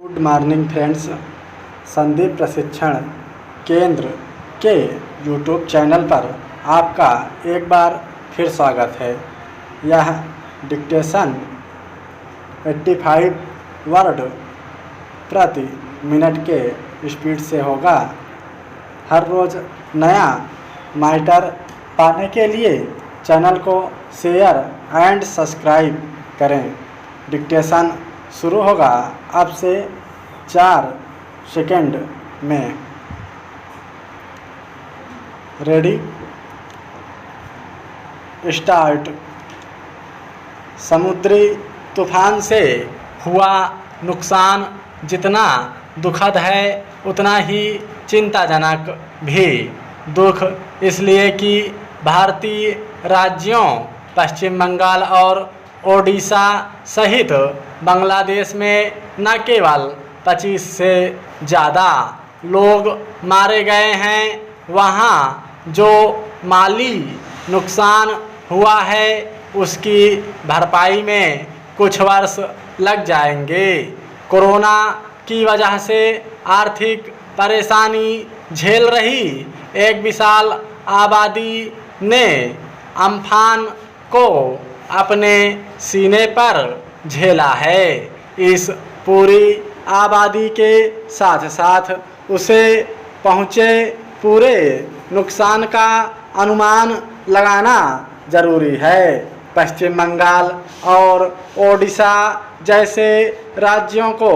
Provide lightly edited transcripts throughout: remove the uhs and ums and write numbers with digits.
Good morning friends. Sandeep प्रशिक्षण केंद्र के यूट्यूब चैनल पर आपका एक बार फिर स्वागत है। यह डिक्टेशन 85 वर्ड प्रति मिनट के स्पीड से होगा। हर रोज़ नया मैटर पाने के लिए चैनल को शेयर एंड सब्सक्राइब करें। डिक्टेशन शुरू होगा अब से 4 सेकंड में। Ready, start. समुद्री तूफान से हुआ नुकसान जितना दुखद है उतना ही चिंताजनक भी। दुख इसलिए कि भारतीय राज्यों पश्चिम बंगाल और ओडिशा सहित बांग्लादेश में न केवल 25 से ज़्यादा लोग मारे गए हैं, वहाँ जो माली नुकसान हुआ है उसकी भरपाई में कुछ वर्ष लग जाएंगे। कोरोना की वजह से आर्थिक परेशानी झेल रही एक विशाल आबादी ने अम्फान को अपने सीने पर झेला है। इस पूरी आबादी के साथ साथ उसे पहुँचे पूरे नुकसान का अनुमान लगाना जरूरी है। पश्चिम बंगाल और ओडिशा जैसे राज्यों को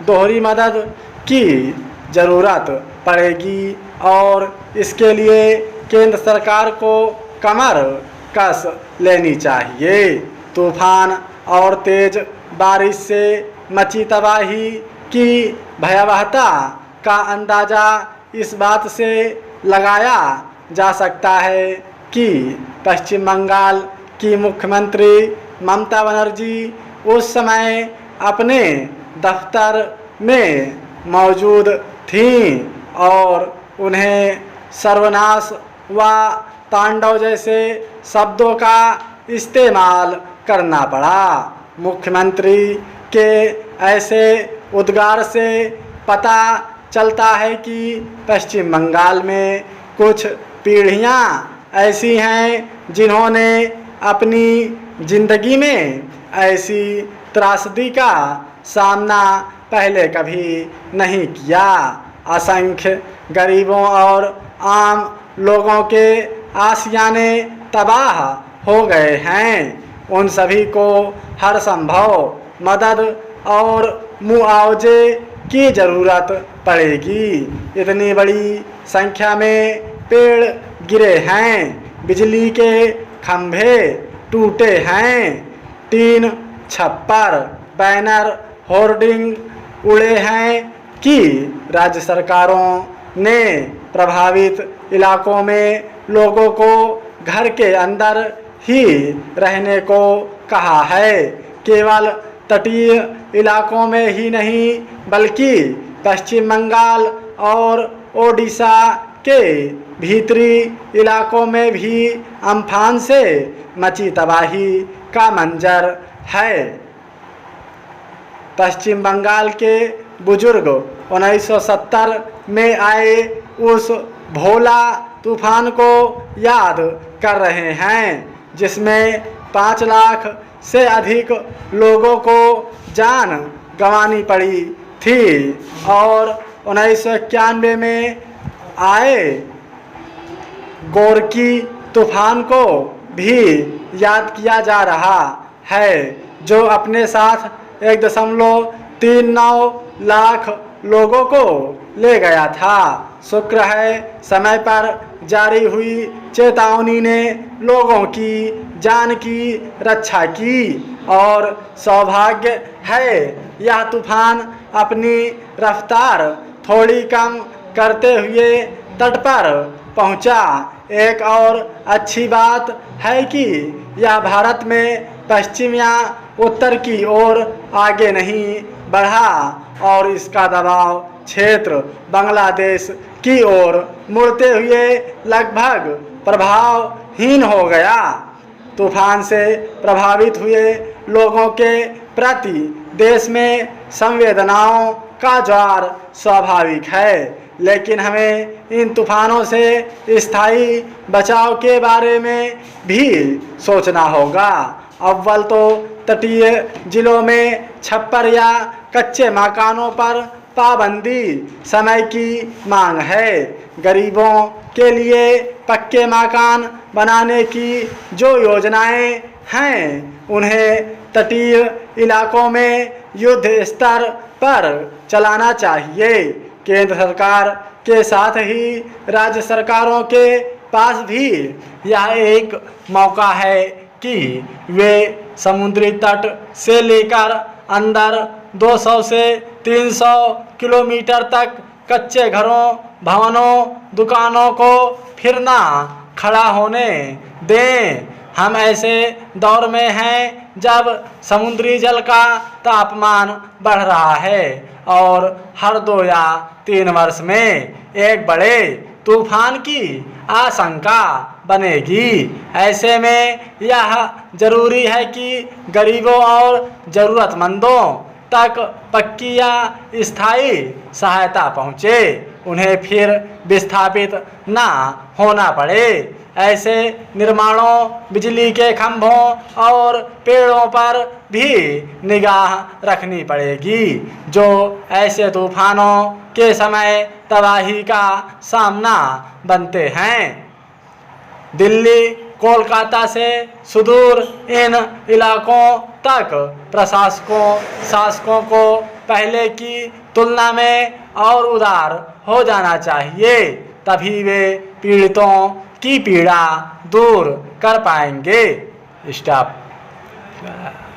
दोहरी मदद की ज़रूरत पड़ेगी और इसके लिए केंद्र सरकार को कमर कस लेनी चाहिए। तूफान और तेज बारिश से मची तबाही की भयावहता का अंदाज़ा इस बात से लगाया जा सकता है कि पश्चिम बंगाल की मुख्यमंत्री ममता बनर्जी उस समय अपने दफ्तर में मौजूद थीं और उन्हें सर्वनाश व तांडव जैसे शब्दों का इस्तेमाल करना पड़ा। मुख्यमंत्री के ऐसे उद्गार से पता चलता है कि पश्चिम बंगाल में कुछ पीढ़ियां ऐसी हैं जिन्होंने अपनी ज़िंदगी में ऐसी त्रासदी का सामना पहले कभी नहीं किया। असंख्य गरीबों और आम लोगों के आशियाने तबाह हो गए हैं। उन सभी को हर संभव मदद और मुआवजे की ज़रूरत पड़ेगी। इतनी बड़ी संख्या में पेड़ गिरे हैं, बिजली के खंभे टूटे हैं, टीन छप्पर बैनर होर्डिंग उड़े हैं कि राज्य सरकारों ने प्रभावित इलाकों में लोगों को घर के अंदर ही रहने को कहा है। केवल तटीय इलाकों में ही नहीं बल्कि पश्चिम बंगाल और ओडिशा के भीतरी इलाकों में भी अम्फान से मची तबाही का मंजर है। पश्चिम बंगाल के बुजुर्ग 1970 में आए उस भोला तूफान को याद कर रहे हैं जिसमें 5 लाख से अधिक लोगों को जान गंवानी पड़ी थी और 1991 में आए गोरकी तूफान को भी याद किया जा रहा है जो अपने साथ 1.39 लाख लोगों को ले गया था। शुक्र है समय पर जारी हुई चेतावनी ने लोगों की जान की रक्षा की और सौभाग्य है यह तूफान अपनी रफ्तार थोड़ी कम करते हुए तट पर पहुंचा। एक और अच्छी बात है कि यह भारत में पश्चिम या उत्तर की ओर आगे नहीं बढ़ा और इसका दबाव क्षेत्र बांग्लादेश की ओर मुड़ते हुए लगभग प्रभावहीन हो गया। तूफान से प्रभावित हुए लोगों के प्रति देश में संवेदनाओं का ज्वार स्वाभाविक है, लेकिन हमें इन तूफानों से स्थायी बचाव के बारे में भी सोचना होगा। अव्वल तो तटीय जिलों में छप्पर या कच्चे मकानों पर पाबंदी समय की मांग है। गरीबों के लिए पक्के मकान बनाने की जो योजनाएं हैं उन्हें तटीय इलाकों में युद्ध स्तर पर चलाना चाहिए। केंद्र सरकार के साथ ही राज्य सरकारों के पास भी यह एक मौका है कि वे समुद्री तट से लेकर अंदर 200 से 300 किलोमीटर तक कच्चे घरों, भवनों, दुकानों को फिर ना खड़ा होने दें। हम ऐसे दौर में हैं जब समुद्री जल का तापमान बढ़ रहा है और हर 2 या 3 वर्ष में एक बड़े तूफान की आशंका बनेगी। ऐसे में यह जरूरी है कि गरीबों और ज़रूरतमंदों तक पक्की या स्थायी सहायता पहुँचे, उन्हें फिर विस्थापित ना होना पड़े। ऐसे निर्माणों, बिजली के खंभों और पेड़ों पर भी निगाह रखनी पड़ेगी जो ऐसे तूफानों के समय तबाही का सामना बनते हैं। दिल्ली, कोलकाता से सुदूर इन इलाकों तक शासकों को पहले की तुलना में और उदार हो जाना चाहिए, तभी वे पीड़ितों की पीड़ा दूर कर पाएंगे। स्टॉप।